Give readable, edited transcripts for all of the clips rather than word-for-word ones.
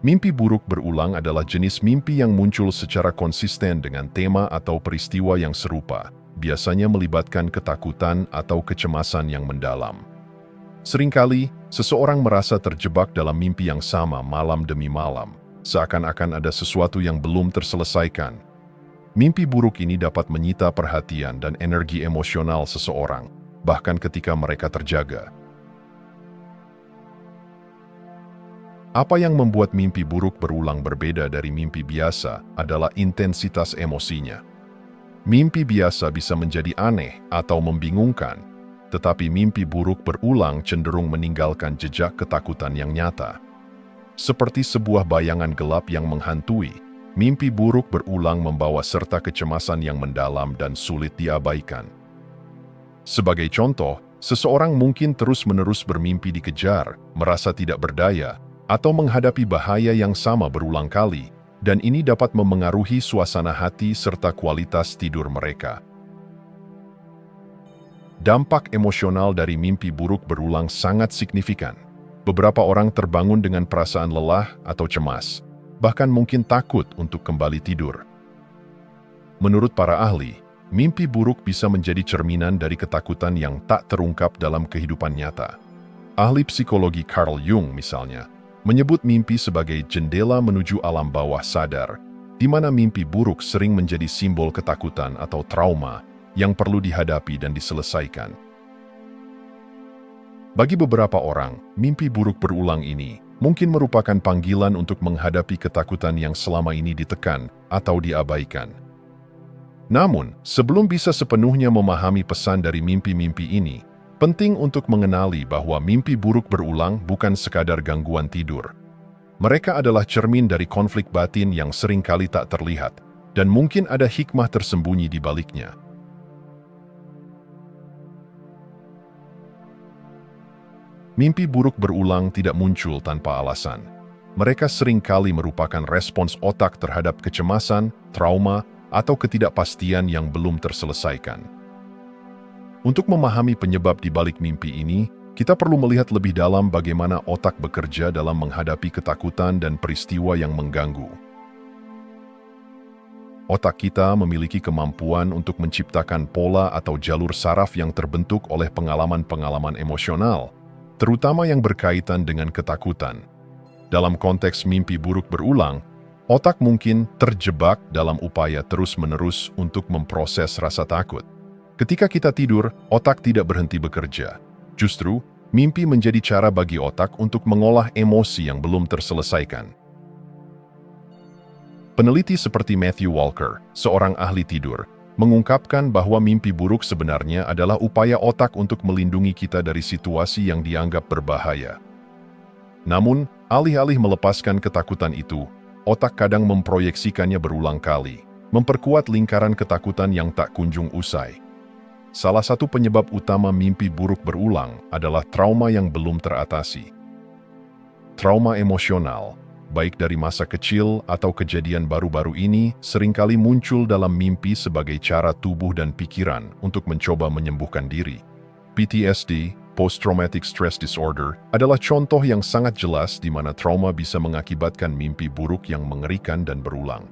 Mimpi buruk berulang adalah jenis mimpi yang muncul secara konsisten dengan tema atau peristiwa yang serupa, biasanya melibatkan ketakutan atau kecemasan yang mendalam. Seringkali, seseorang merasa terjebak dalam mimpi yang sama malam demi malam, seakan-akan ada sesuatu yang belum terselesaikan. Mimpi buruk ini dapat menyita perhatian dan energi emosional seseorang, bahkan ketika mereka terjaga. Apa yang membuat mimpi buruk berulang berbeda dari mimpi biasa adalah intensitas emosinya. Mimpi biasa bisa menjadi aneh atau membingungkan, tetapi mimpi buruk berulang cenderung meninggalkan jejak ketakutan yang nyata. Seperti sebuah bayangan gelap yang menghantui, mimpi buruk berulang membawa serta kecemasan yang mendalam dan sulit diabaikan. Sebagai contoh, seseorang mungkin terus-menerus bermimpi dikejar, merasa tidak berdaya, atau menghadapi bahaya yang sama berulang kali, dan ini dapat memengaruhi suasana hati serta kualitas tidur mereka. Dampak emosional dari mimpi buruk berulang sangat signifikan. Beberapa orang terbangun dengan perasaan lelah atau cemas, bahkan mungkin takut untuk kembali tidur. Menurut para ahli, mimpi buruk bisa menjadi cerminan dari ketakutan yang tak terungkap dalam kehidupan nyata. Ahli psikologi Carl Jung misalnya, menyebut mimpi sebagai jendela menuju alam bawah sadar, di mana mimpi buruk sering menjadi simbol ketakutan atau trauma yang perlu dihadapi dan diselesaikan. Bagi beberapa orang, mimpi buruk berulang ini mungkin merupakan panggilan untuk menghadapi ketakutan yang selama ini ditekan atau diabaikan. Namun, sebelum bisa sepenuhnya memahami pesan dari mimpi-mimpi ini, penting untuk mengenali bahwa mimpi buruk berulang bukan sekadar gangguan tidur. Mereka adalah cermin dari konflik batin yang seringkali tak terlihat, dan mungkin ada hikmah tersembunyi di baliknya. Mimpi buruk berulang tidak muncul tanpa alasan. Mereka seringkali merupakan respons otak terhadap kecemasan, trauma, atau ketidakpastian yang belum terselesaikan. Untuk memahami penyebab di balik mimpi ini, kita perlu melihat lebih dalam bagaimana otak bekerja dalam menghadapi ketakutan dan peristiwa yang mengganggu. Otak kita memiliki kemampuan untuk menciptakan pola atau jalur saraf yang terbentuk oleh pengalaman-pengalaman emosional, terutama yang berkaitan dengan ketakutan. Dalam konteks mimpi buruk berulang, otak mungkin terjebak dalam upaya terus-menerus untuk memproses rasa takut. Ketika kita tidur, otak tidak berhenti bekerja. Justru, mimpi menjadi cara bagi otak untuk mengolah emosi yang belum terselesaikan. Peneliti seperti Matthew Walker, seorang ahli tidur, mengungkapkan bahwa mimpi buruk sebenarnya adalah upaya otak untuk melindungi kita dari situasi yang dianggap berbahaya. Namun, alih-alih melepaskan ketakutan itu, otak kadang memproyeksikannya berulang kali, memperkuat lingkaran ketakutan yang tak kunjung usai. Salah satu penyebab utama mimpi buruk berulang adalah trauma yang belum teratasi. Trauma emosional, baik dari masa kecil atau kejadian baru-baru ini, seringkali muncul dalam mimpi sebagai cara tubuh dan pikiran untuk mencoba menyembuhkan diri. PTSD, Post-Traumatic Stress Disorder, adalah contoh yang sangat jelas di mana trauma bisa mengakibatkan mimpi buruk yang mengerikan dan berulang.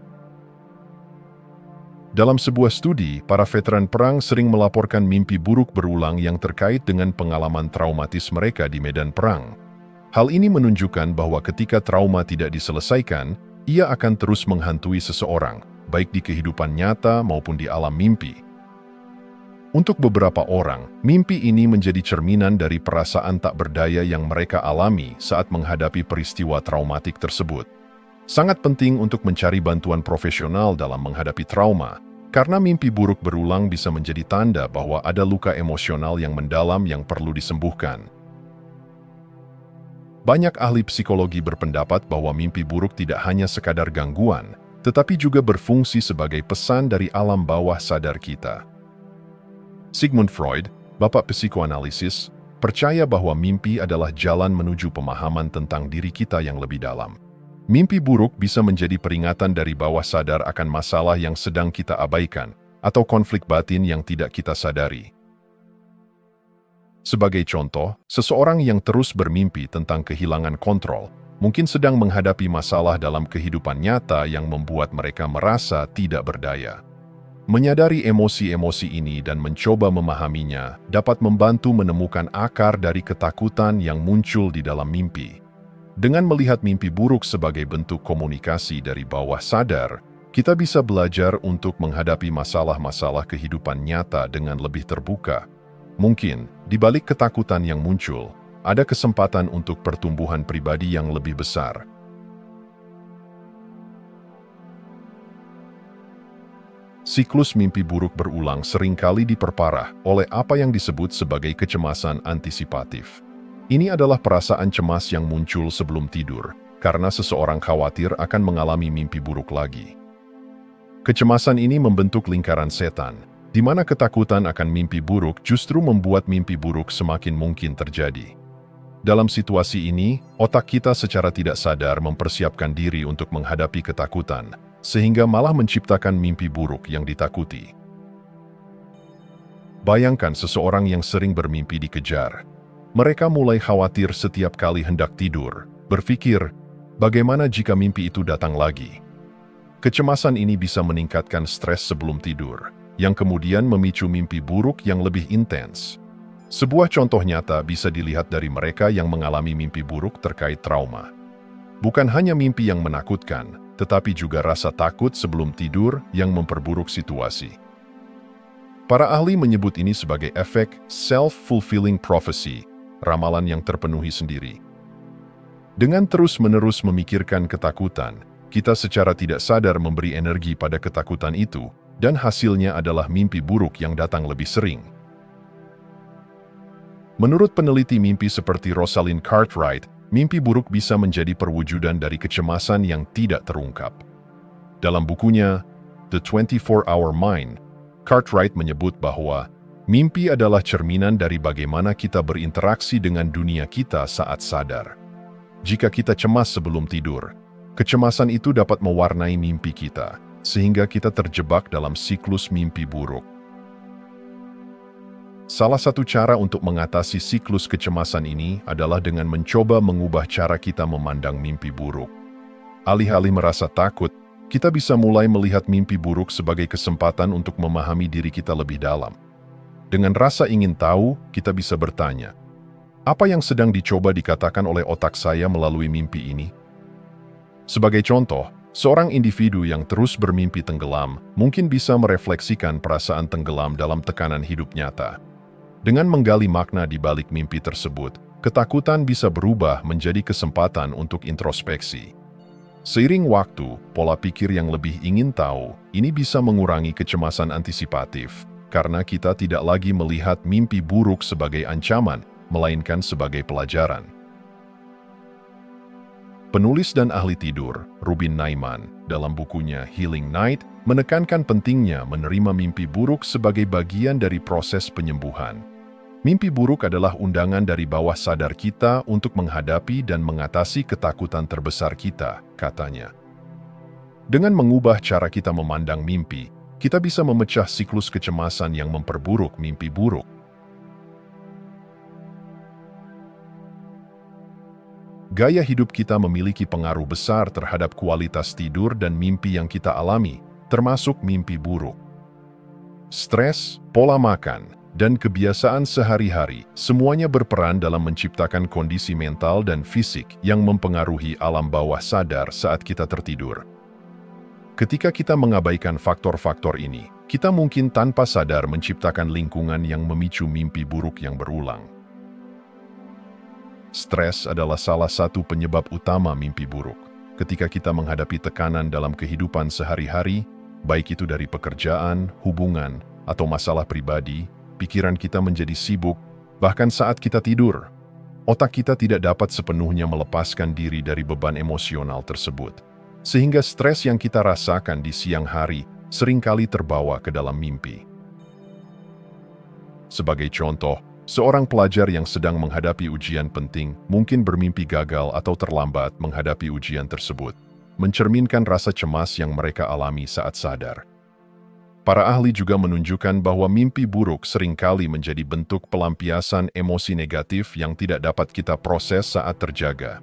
Dalam sebuah studi, para veteran perang sering melaporkan mimpi buruk berulang yang terkait dengan pengalaman traumatis mereka di medan perang. Hal ini menunjukkan bahwa ketika trauma tidak diselesaikan, ia akan terus menghantui seseorang, baik di kehidupan nyata maupun di alam mimpi. Untuk beberapa orang, mimpi ini menjadi cerminan dari perasaan tak berdaya yang mereka alami saat menghadapi peristiwa traumatik tersebut. Sangat penting untuk mencari bantuan profesional dalam menghadapi trauma, karena mimpi buruk berulang bisa menjadi tanda bahwa ada luka emosional yang mendalam yang perlu disembuhkan. Banyak ahli psikologi berpendapat bahwa mimpi buruk tidak hanya sekadar gangguan, tetapi juga berfungsi sebagai pesan dari alam bawah sadar kita. Sigmund Freud, bapak psikoanalisis, percaya bahwa mimpi adalah jalan menuju pemahaman tentang diri kita yang lebih dalam. Mimpi buruk bisa menjadi peringatan dari bawah sadar akan masalah yang sedang kita abaikan, atau konflik batin yang tidak kita sadari. Sebagai contoh, seseorang yang terus bermimpi tentang kehilangan kontrol mungkin sedang menghadapi masalah dalam kehidupan nyata yang membuat mereka merasa tidak berdaya. Menyadari emosi-emosi ini dan mencoba memahaminya dapat membantu menemukan akar dari ketakutan yang muncul di dalam mimpi. Dengan melihat mimpi buruk sebagai bentuk komunikasi dari bawah sadar, kita bisa belajar untuk menghadapi masalah-masalah kehidupan nyata dengan lebih terbuka. Mungkin, di balik ketakutan yang muncul, ada kesempatan untuk pertumbuhan pribadi yang lebih besar. Siklus mimpi buruk berulang seringkali diperparah oleh apa yang disebut sebagai kecemasan antisipatif. Ini adalah perasaan cemas yang muncul sebelum tidur, karena seseorang khawatir akan mengalami mimpi buruk lagi. Kecemasan ini membentuk lingkaran setan, di mana ketakutan akan mimpi buruk justru membuat mimpi buruk semakin mungkin terjadi. Dalam situasi ini, otak kita secara tidak sadar mempersiapkan diri untuk menghadapi ketakutan, sehingga malah menciptakan mimpi buruk yang ditakuti. Bayangkan seseorang yang sering bermimpi dikejar. Mereka mulai khawatir setiap kali hendak tidur, berpikir, bagaimana jika mimpi itu datang lagi? Kecemasan ini bisa meningkatkan stres sebelum tidur, yang kemudian memicu mimpi buruk yang lebih intens. Sebuah contoh nyata bisa dilihat dari mereka yang mengalami mimpi buruk terkait trauma. Bukan hanya mimpi yang menakutkan, tetapi juga rasa takut sebelum tidur yang memperburuk situasi. Para ahli menyebut ini sebagai efek self-fulfilling prophecy, ramalan yang terpenuhi sendiri. Dengan terus-menerus memikirkan ketakutan, kita secara tidak sadar memberi energi pada ketakutan itu, dan hasilnya adalah mimpi buruk yang datang lebih sering. Menurut peneliti mimpi seperti Rosalind Cartwright, mimpi buruk bisa menjadi perwujudan dari kecemasan yang tidak terungkap. Dalam bukunya, The 24-Hour Mind, Cartwright menyebut bahwa mimpi adalah cerminan dari bagaimana kita berinteraksi dengan dunia kita saat sadar. Jika kita cemas sebelum tidur, kecemasan itu dapat mewarnai mimpi kita, sehingga kita terjebak dalam siklus mimpi buruk. Salah satu cara untuk mengatasi siklus kecemasan ini adalah dengan mencoba mengubah cara kita memandang mimpi buruk. Alih-alih merasa takut, kita bisa mulai melihat mimpi buruk sebagai kesempatan untuk memahami diri kita lebih dalam. Dengan rasa ingin tahu, kita bisa bertanya, apa yang sedang dicoba dikatakan oleh otak saya melalui mimpi ini? Sebagai contoh, seorang individu yang terus bermimpi tenggelam mungkin bisa merefleksikan perasaan tenggelam dalam tekanan hidup nyata. Dengan menggali makna di balik mimpi tersebut, ketakutan bisa berubah menjadi kesempatan untuk introspeksi. Seiring waktu, pola pikir yang lebih ingin tahu, ini bisa mengurangi kecemasan antisipatif, karena kita tidak lagi melihat mimpi buruk sebagai ancaman, melainkan sebagai pelajaran. Penulis dan ahli tidur, Rubin Naiman, dalam bukunya Healing Night, menekankan pentingnya menerima mimpi buruk sebagai bagian dari proses penyembuhan. Mimpi buruk adalah undangan dari bawah sadar kita untuk menghadapi dan mengatasi ketakutan terbesar kita, katanya. Dengan mengubah cara kita memandang mimpi, kita bisa memecah siklus kecemasan yang memperburuk mimpi buruk. Gaya hidup kita memiliki pengaruh besar terhadap kualitas tidur dan mimpi yang kita alami, termasuk mimpi buruk. Stres, pola makan, dan kebiasaan sehari-hari semuanya berperan dalam menciptakan kondisi mental dan fisik yang mempengaruhi alam bawah sadar saat kita tertidur. Ketika kita mengabaikan faktor-faktor ini, kita mungkin tanpa sadar menciptakan lingkungan yang memicu mimpi buruk yang berulang. Stres adalah salah satu penyebab utama mimpi buruk. Ketika kita menghadapi tekanan dalam kehidupan sehari-hari, baik itu dari pekerjaan, hubungan, atau masalah pribadi, pikiran kita menjadi sibuk, bahkan saat kita tidur. Otak kita tidak dapat sepenuhnya melepaskan diri dari beban emosional tersebut. Sehingga stres yang kita rasakan di siang hari seringkali terbawa ke dalam mimpi. Sebagai contoh, seorang pelajar yang sedang menghadapi ujian penting mungkin bermimpi gagal atau terlambat menghadapi ujian tersebut, mencerminkan rasa cemas yang mereka alami saat sadar. Para ahli juga menunjukkan bahwa mimpi buruk seringkali menjadi bentuk pelampiasan emosi negatif yang tidak dapat kita proses saat terjaga.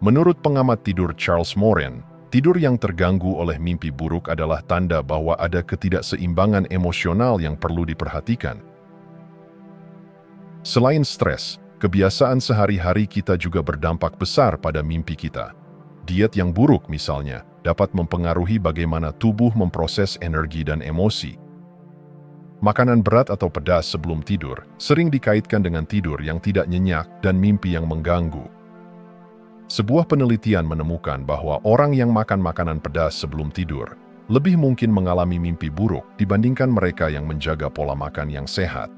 Menurut pengamat tidur Charles Moran, tidur yang terganggu oleh mimpi buruk adalah tanda bahwa ada ketidakseimbangan emosional yang perlu diperhatikan. Selain stres, kebiasaan sehari-hari kita juga berdampak besar pada mimpi kita. Diet yang buruk misalnya, dapat mempengaruhi bagaimana tubuh memproses energi dan emosi. Makanan berat atau pedas sebelum tidur sering dikaitkan dengan tidur yang tidak nyenyak dan mimpi yang mengganggu. Sebuah penelitian menemukan bahwa orang yang makan makanan pedas sebelum tidur lebih mungkin mengalami mimpi buruk dibandingkan mereka yang menjaga pola makan yang sehat.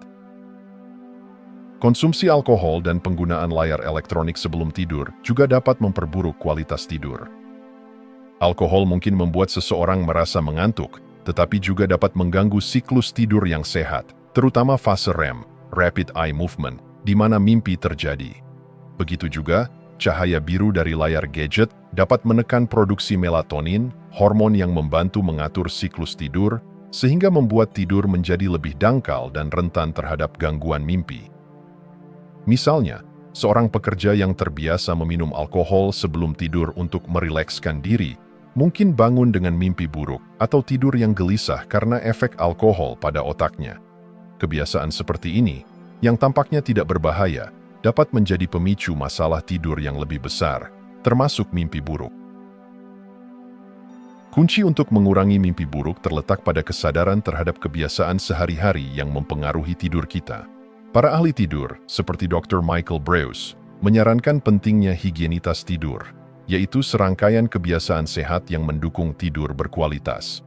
Konsumsi alkohol dan penggunaan layar elektronik sebelum tidur juga dapat memperburuk kualitas tidur. Alkohol mungkin membuat seseorang merasa mengantuk, tetapi juga dapat mengganggu siklus tidur yang sehat, terutama fase REM, Rapid Eye Movement, di mana mimpi terjadi. Begitu juga, cahaya biru dari layar gadget dapat menekan produksi melatonin, hormon yang membantu mengatur siklus tidur, sehingga membuat tidur menjadi lebih dangkal dan rentan terhadap gangguan mimpi. Misalnya, seorang pekerja yang terbiasa meminum alkohol sebelum tidur untuk merilekskan diri, mungkin bangun dengan mimpi buruk atau tidur yang gelisah karena efek alkohol pada otaknya. Kebiasaan seperti ini, yang tampaknya tidak berbahaya, dapat menjadi pemicu masalah tidur yang lebih besar, termasuk mimpi buruk. Kunci untuk mengurangi mimpi buruk terletak pada kesadaran terhadap kebiasaan sehari-hari yang mempengaruhi tidur kita. Para ahli tidur, seperti Dr. Michael Breus, menyarankan pentingnya higienitas tidur, yaitu serangkaian kebiasaan sehat yang mendukung tidur berkualitas.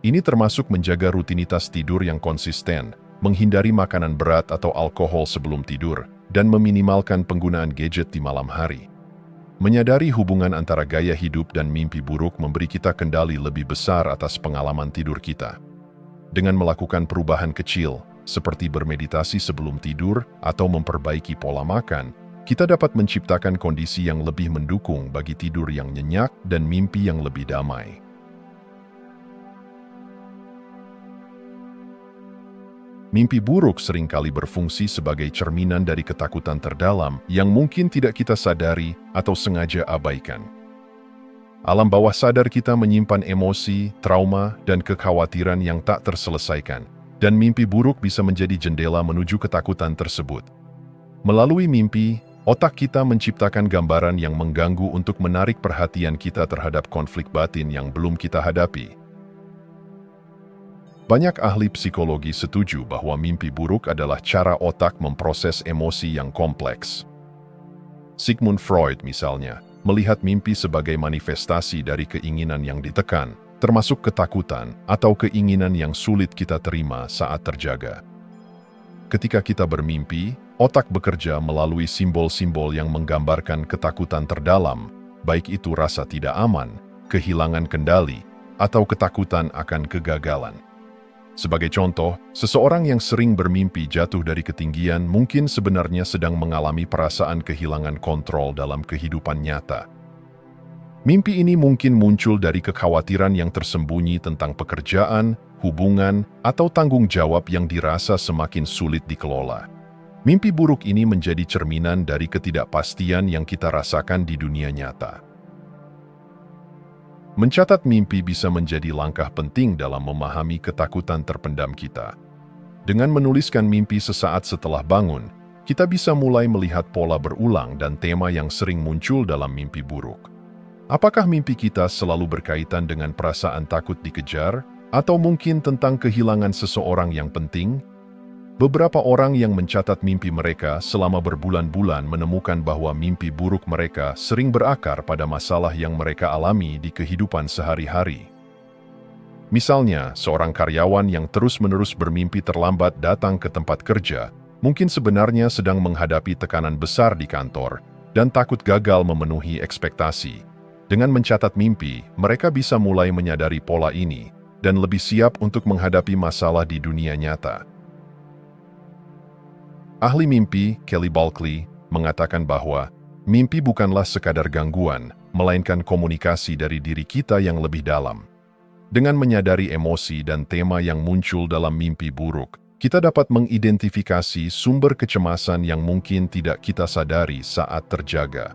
Ini termasuk menjaga rutinitas tidur yang konsisten, menghindari makanan berat atau alkohol sebelum tidur, dan meminimalkan penggunaan gadget di malam hari. Menyadari hubungan antara gaya hidup dan mimpi buruk memberi kita kendali lebih besar atas pengalaman tidur kita. Dengan melakukan perubahan kecil, seperti bermeditasi sebelum tidur atau memperbaiki pola makan, kita dapat menciptakan kondisi yang lebih mendukung bagi tidur yang nyenyak dan mimpi yang lebih damai. Mimpi buruk seringkali berfungsi sebagai cerminan dari ketakutan terdalam yang mungkin tidak kita sadari atau sengaja abaikan. Alam bawah sadar kita menyimpan emosi, trauma, dan kekhawatiran yang tak terselesaikan, dan mimpi buruk bisa menjadi jendela menuju ketakutan tersebut. Melalui mimpi, otak kita menciptakan gambaran yang mengganggu untuk menarik perhatian kita terhadap konflik batin yang belum kita hadapi. Banyak ahli psikologi setuju bahwa mimpi buruk adalah cara otak memproses emosi yang kompleks. Sigmund Freud misalnya, melihat mimpi sebagai manifestasi dari keinginan yang ditekan, termasuk ketakutan atau keinginan yang sulit kita terima saat terjaga. Ketika kita bermimpi, otak bekerja melalui simbol-simbol yang menggambarkan ketakutan terdalam, baik itu rasa tidak aman, kehilangan kendali, atau ketakutan akan kegagalan. Sebagai contoh, seseorang yang sering bermimpi jatuh dari ketinggian mungkin sebenarnya sedang mengalami perasaan kehilangan kontrol dalam kehidupan nyata. Mimpi ini mungkin muncul dari kekhawatiran yang tersembunyi tentang pekerjaan, hubungan, atau tanggung jawab yang dirasa semakin sulit dikelola. Mimpi buruk ini menjadi cerminan dari ketidakpastian yang kita rasakan di dunia nyata. Mencatat mimpi bisa menjadi langkah penting dalam memahami ketakutan terpendam kita. Dengan menuliskan mimpi sesaat setelah bangun, kita bisa mulai melihat pola berulang dan tema yang sering muncul dalam mimpi buruk. Apakah mimpi kita selalu berkaitan dengan perasaan takut dikejar, atau mungkin tentang kehilangan seseorang yang penting? Beberapa orang yang mencatat mimpi mereka selama berbulan-bulan menemukan bahwa mimpi buruk mereka sering berakar pada masalah yang mereka alami di kehidupan sehari-hari. Misalnya, seorang karyawan yang terus-menerus bermimpi terlambat datang ke tempat kerja, mungkin sebenarnya sedang menghadapi tekanan besar di kantor dan takut gagal memenuhi ekspektasi. Dengan mencatat mimpi, mereka bisa mulai menyadari pola ini dan lebih siap untuk menghadapi masalah di dunia nyata. Ahli mimpi, Kelly Balkley, mengatakan bahwa mimpi bukanlah sekadar gangguan, melainkan komunikasi dari diri kita yang lebih dalam. Dengan menyadari emosi dan tema yang muncul dalam mimpi buruk, kita dapat mengidentifikasi sumber kecemasan yang mungkin tidak kita sadari saat terjaga.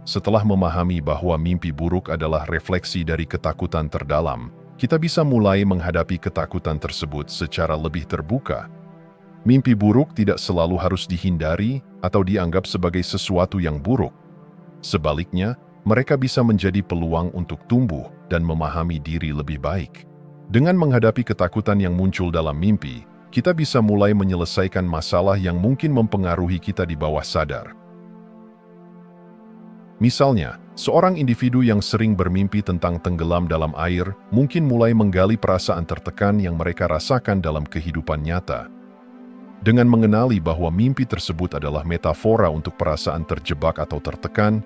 Setelah memahami bahwa mimpi buruk adalah refleksi dari ketakutan terdalam, kita bisa mulai menghadapi ketakutan tersebut secara lebih terbuka. Mimpi buruk tidak selalu harus dihindari atau dianggap sebagai sesuatu yang buruk. Sebaliknya, mereka bisa menjadi peluang untuk tumbuh dan memahami diri lebih baik. Dengan menghadapi ketakutan yang muncul dalam mimpi, kita bisa mulai menyelesaikan masalah yang mungkin mempengaruhi kita di bawah sadar. Misalnya, seorang individu yang sering bermimpi tentang tenggelam dalam air mungkin mulai menggali perasaan tertekan yang mereka rasakan dalam kehidupan nyata. Dengan mengenali bahwa mimpi tersebut adalah metafora untuk perasaan terjebak atau tertekan,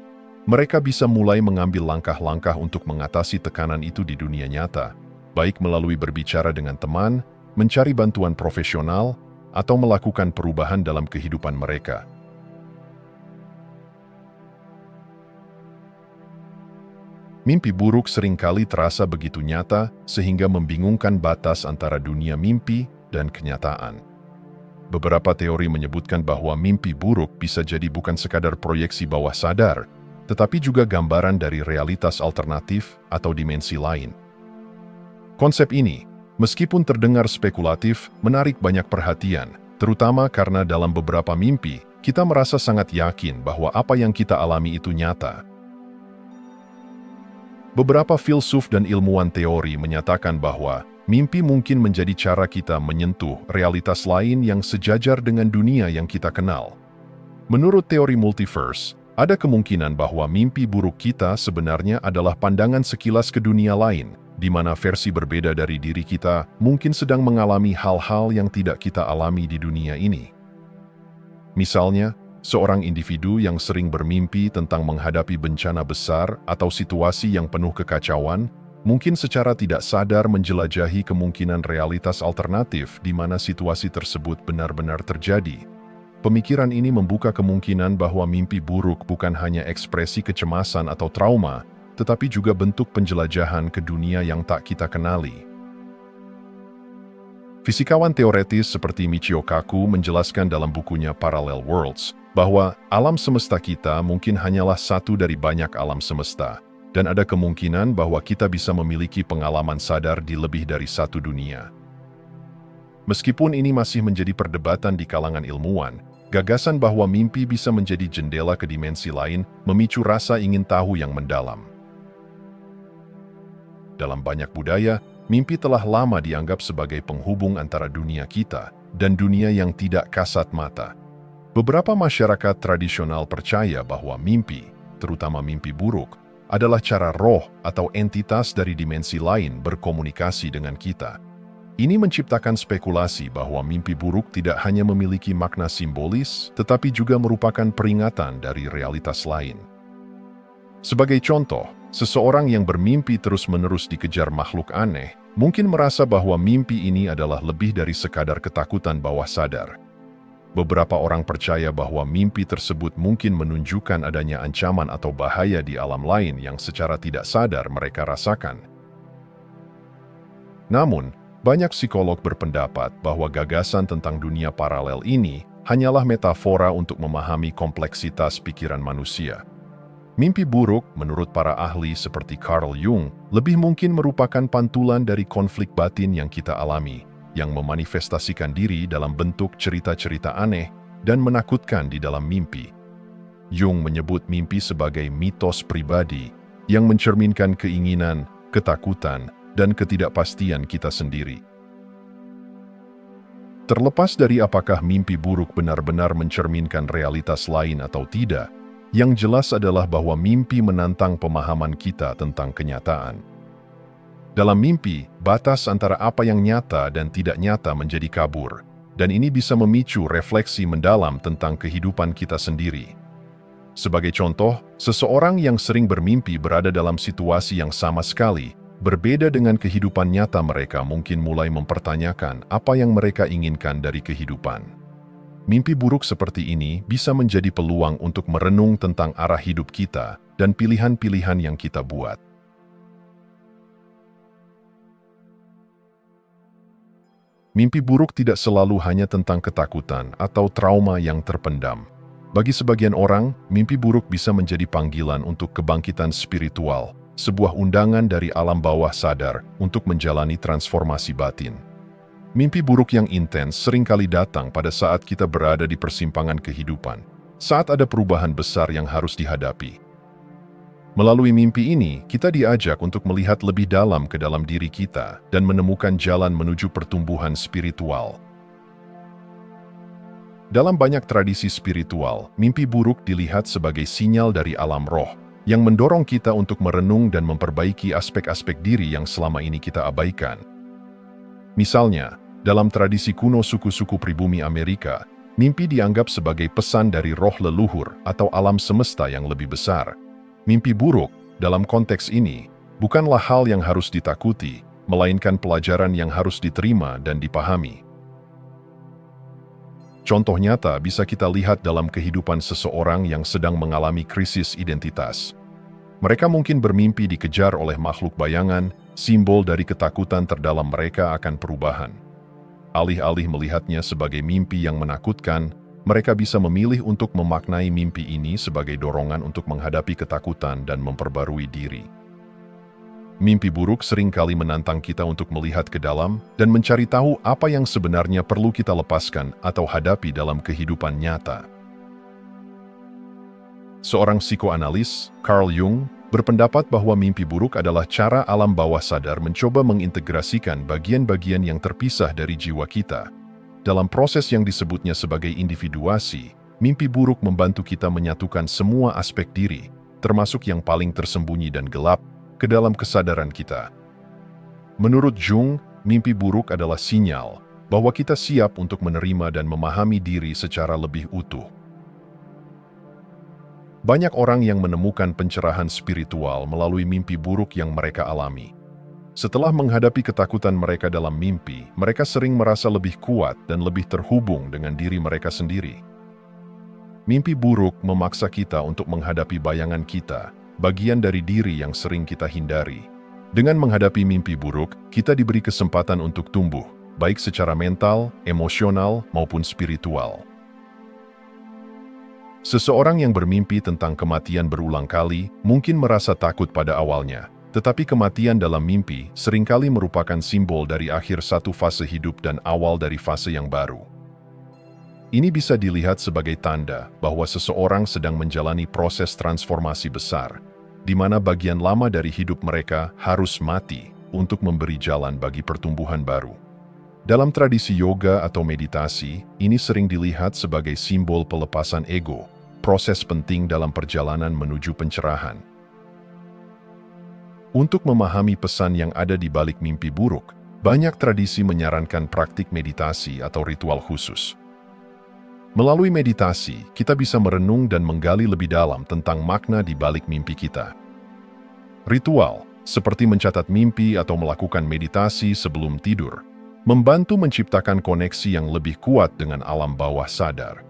mereka bisa mulai mengambil langkah-langkah untuk mengatasi tekanan itu di dunia nyata, baik melalui berbicara dengan teman, mencari bantuan profesional, atau melakukan perubahan dalam kehidupan mereka. Mimpi buruk seringkali terasa begitu nyata sehingga membingungkan batas antara dunia mimpi dan kenyataan. Beberapa teori menyebutkan bahwa mimpi buruk bisa jadi bukan sekadar proyeksi bawah sadar, tetapi juga gambaran dari realitas alternatif atau dimensi lain. Konsep ini, meskipun terdengar spekulatif, menarik banyak perhatian, terutama karena dalam beberapa mimpi, kita merasa sangat yakin bahwa apa yang kita alami itu nyata. Beberapa filsuf dan ilmuwan teori menyatakan bahwa mimpi mungkin menjadi cara kita menyentuh realitas lain yang sejajar dengan dunia yang kita kenal. Menurut teori multiverse, ada kemungkinan bahwa mimpi buruk kita sebenarnya adalah pandangan sekilas ke dunia lain, di mana versi berbeda dari diri kita mungkin sedang mengalami hal-hal yang tidak kita alami di dunia ini. Misalnya, seorang individu yang sering bermimpi tentang menghadapi bencana besar atau situasi yang penuh kekacauan, mungkin secara tidak sadar menjelajahi kemungkinan realitas alternatif di mana situasi tersebut benar-benar terjadi. Pemikiran ini membuka kemungkinan bahwa mimpi buruk bukan hanya ekspresi kecemasan atau trauma, tetapi juga bentuk penjelajahan ke dunia yang tak kita kenali. Fisikawan teoretis seperti Michio Kaku menjelaskan dalam bukunya Parallel Worlds, bahwa alam semesta kita mungkin hanyalah satu dari banyak alam semesta, dan ada kemungkinan bahwa kita bisa memiliki pengalaman sadar di lebih dari satu dunia. Meskipun ini masih menjadi perdebatan di kalangan ilmuwan, gagasan bahwa mimpi bisa menjadi jendela ke dimensi lain memicu rasa ingin tahu yang mendalam. Dalam banyak budaya, mimpi telah lama dianggap sebagai penghubung antara dunia kita dan dunia yang tidak kasat mata. Beberapa masyarakat tradisional percaya bahwa mimpi, terutama mimpi buruk, adalah cara roh atau entitas dari dimensi lain berkomunikasi dengan kita. Ini menciptakan spekulasi bahwa mimpi buruk tidak hanya memiliki makna simbolis, tetapi juga merupakan peringatan dari realitas lain. Sebagai contoh, seseorang yang bermimpi terus-menerus dikejar makhluk aneh, mungkin merasa bahwa mimpi ini adalah lebih dari sekadar ketakutan bawah sadar. Beberapa orang percaya bahwa mimpi tersebut mungkin menunjukkan adanya ancaman atau bahaya di alam lain yang secara tidak sadar mereka rasakan. Namun, banyak psikolog berpendapat bahwa gagasan tentang dunia paralel ini hanyalah metafora untuk memahami kompleksitas pikiran manusia. Mimpi buruk, menurut para ahli seperti Carl Jung, lebih mungkin merupakan pantulan dari konflik batin yang kita alami, yang memanifestasikan diri dalam bentuk cerita-cerita aneh dan menakutkan di dalam mimpi. Jung menyebut mimpi sebagai mitos pribadi yang mencerminkan keinginan, ketakutan, dan ketidakpastian kita sendiri. Terlepas dari apakah mimpi buruk benar-benar mencerminkan realitas lain atau tidak, yang jelas adalah bahwa mimpi menantang pemahaman kita tentang kenyataan. Dalam mimpi, batas antara apa yang nyata dan tidak nyata menjadi kabur, dan ini bisa memicu refleksi mendalam tentang kehidupan kita sendiri. Sebagai contoh, seseorang yang sering bermimpi berada dalam situasi yang sama sekali berbeda dengan kehidupan nyata mereka mungkin mulai mempertanyakan apa yang mereka inginkan dari kehidupan. Mimpi buruk seperti ini bisa menjadi peluang untuk merenung tentang arah hidup kita dan pilihan-pilihan yang kita buat. Mimpi buruk tidak selalu hanya tentang ketakutan atau trauma yang terpendam. Bagi sebagian orang, mimpi buruk bisa menjadi panggilan untuk kebangkitan spiritual, sebuah undangan dari alam bawah sadar untuk menjalani transformasi batin. Mimpi buruk yang intens seringkali datang pada saat kita berada di persimpangan kehidupan, saat ada perubahan besar yang harus dihadapi. Melalui mimpi ini, kita diajak untuk melihat lebih dalam ke dalam diri kita dan menemukan jalan menuju pertumbuhan spiritual. Dalam banyak tradisi spiritual, mimpi buruk dilihat sebagai sinyal dari alam roh yang mendorong kita untuk merenung dan memperbaiki aspek-aspek diri yang selama ini kita abaikan. Misalnya, dalam tradisi kuno suku-suku pribumi Amerika, mimpi dianggap sebagai pesan dari roh leluhur atau alam semesta yang lebih besar. Mimpi buruk, dalam konteks ini, bukanlah hal yang harus ditakuti, melainkan pelajaran yang harus diterima dan dipahami. Contoh nyata bisa kita lihat dalam kehidupan seseorang yang sedang mengalami krisis identitas. Mereka mungkin bermimpi dikejar oleh makhluk bayangan, simbol dari ketakutan terdalam mereka akan perubahan. Alih-alih melihatnya sebagai mimpi yang menakutkan, mereka bisa memilih untuk memaknai mimpi ini sebagai dorongan untuk menghadapi ketakutan dan memperbarui diri. Mimpi buruk seringkali menantang kita untuk melihat ke dalam dan mencari tahu apa yang sebenarnya perlu kita lepaskan atau hadapi dalam kehidupan nyata. Seorang psikoanalis, Carl Jung, berpendapat bahwa mimpi buruk adalah cara alam bawah sadar mencoba mengintegrasikan bagian-bagian yang terpisah dari jiwa kita. Dalam proses yang disebutnya sebagai individuasi, mimpi buruk membantu kita menyatukan semua aspek diri, termasuk yang paling tersembunyi dan gelap, ke dalam kesadaran kita. Menurut Jung, mimpi buruk adalah sinyal bahwa kita siap untuk menerima dan memahami diri secara lebih utuh. Banyak orang yang menemukan pencerahan spiritual melalui mimpi buruk yang mereka alami. Setelah menghadapi ketakutan mereka dalam mimpi, mereka sering merasa lebih kuat dan lebih terhubung dengan diri mereka sendiri. Mimpi buruk memaksa kita untuk menghadapi bayangan kita, bagian dari diri yang sering kita hindari. Dengan menghadapi mimpi buruk, kita diberi kesempatan untuk tumbuh, baik secara mental, emosional, maupun spiritual. Seseorang yang bermimpi tentang kematian berulang kali mungkin merasa takut pada awalnya. Tetapi kematian dalam mimpi seringkali merupakan simbol dari akhir satu fase hidup dan awal dari fase yang baru. Ini bisa dilihat sebagai tanda bahwa seseorang sedang menjalani proses transformasi besar, di mana bagian lama dari hidup mereka harus mati untuk memberi jalan bagi pertumbuhan baru. Dalam tradisi yoga atau meditasi, ini sering dilihat sebagai simbol pelepasan ego, proses penting dalam perjalanan menuju pencerahan. Untuk memahami pesan yang ada di balik mimpi buruk, banyak tradisi menyarankan praktik meditasi atau ritual khusus. Melalui meditasi, kita bisa merenung dan menggali lebih dalam tentang makna di balik mimpi kita. Ritual, seperti mencatat mimpi atau melakukan meditasi sebelum tidur, membantu menciptakan koneksi yang lebih kuat dengan alam bawah sadar.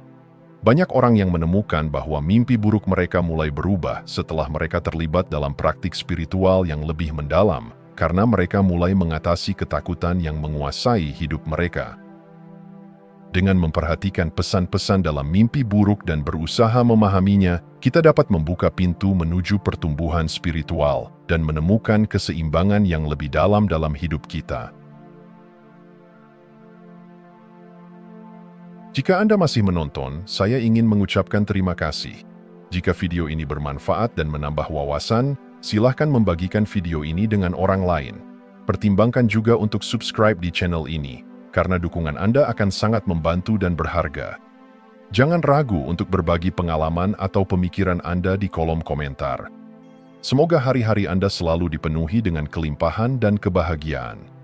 Banyak orang yang menemukan bahwa mimpi buruk mereka mulai berubah setelah mereka terlibat dalam praktik spiritual yang lebih mendalam, karena mereka mulai mengatasi ketakutan yang menguasai hidup mereka. Dengan memperhatikan pesan-pesan dalam mimpi buruk dan berusaha memahaminya, kita dapat membuka pintu menuju pertumbuhan spiritual dan menemukan keseimbangan yang lebih dalam hidup kita. Jika Anda masih menonton, saya ingin mengucapkan terima kasih. Jika video ini bermanfaat dan menambah wawasan, silahkan membagikan video ini dengan orang lain. Pertimbangkan juga untuk subscribe di channel ini, karena dukungan Anda akan sangat membantu dan berharga. Jangan ragu untuk berbagi pengalaman atau pemikiran Anda di kolom komentar. Semoga hari-hari Anda selalu dipenuhi dengan kelimpahan dan kebahagiaan.